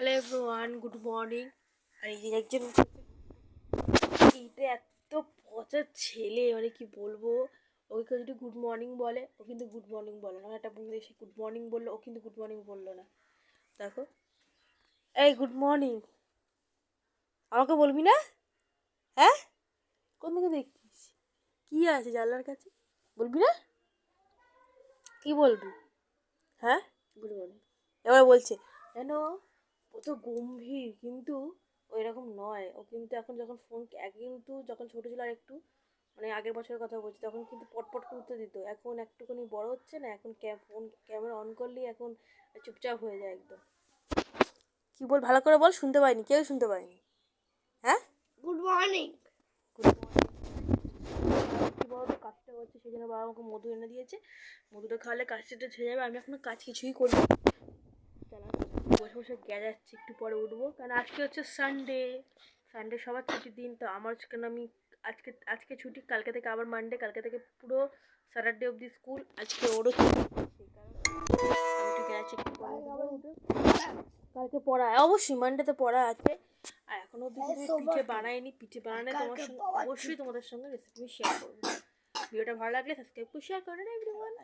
Hello everyone, good morning. আর এই যে একজন এইটা এত পচা ছেলে, মানে কি বলবো। ওকে যদি গুড মর্নিং বলে, ও কিন্তু গুড মর্নিং বলে না। একটা বন্ধু এসে গুড মর্নিং বললো, ও কিন্তু গুড মর্নিং বললো না। দেখো, এই গুড মর্নিং আমাকে বলবি না? হ্যাঁ, কোন দিকে দেখছিস? কি আছে জানলার কাছে? বলবি না? কি বলবি? হ্যাঁ, গুড মর্নিং। এবার বলছে কেন, ও তো গম্ভীর, কিন্তু ও এরকম নয়। ও কিন্তু এখন যখন ফোন, কিন্তু যখন ছোটো ছিল আর একটু, মানে আগের বছরের কথা বলছি, তখন কিন্তু পটপট করে উত্তর দিত। এখন একটুখানি বড় হচ্ছে না, এখন ফোন ক্যামেরা অন করলেই এখন চুপচাপ হয়ে যায় একদম। কি বল, ভালো করে বল, শুনতে পাইনি, কেউ শুনতে পাইনি। হ্যাঁ, গুড মর্নিং। Good morning. কী বলতো, কাজটা হচ্ছে, সেই জন্য বাবা আমাকে মধু এনে দিয়েছে। মধুটা খাওয়ালে কাজটা ছেড়ে যাবে। আমি এখনো কাজ কিছুই করি, বসে বসে গেজাচ্ছি। একটু পরে উঠবো, কারণ আজকে হচ্ছে সানডে। সানডে সবার ছুটির দিন, তো আমার কেন আমি আজকে আজকে ছুটি, কালকে থেকে আবার মানডে, কালকে থেকে পুরো স্যাটারডে অবধি স্কুল। আজকে ওরও ছুটি, সেই কারণে আমি একটু গেছি। একটু পরে উঠবো। কালকে পড়া অবশ্যই, মানডেতে পড়া আছে। আর এখনো অবধি পিঠে বানাইনি। পিঠে বানালে তোমার সঙ্গে অবশ্যই তোমাদের সঙ্গে রেসিপি শেয়ার করবো। ভিডিওটা ভালো লাগলে সাবস্ক্রাইব করে শেয়ার করে এভরিওয়ান।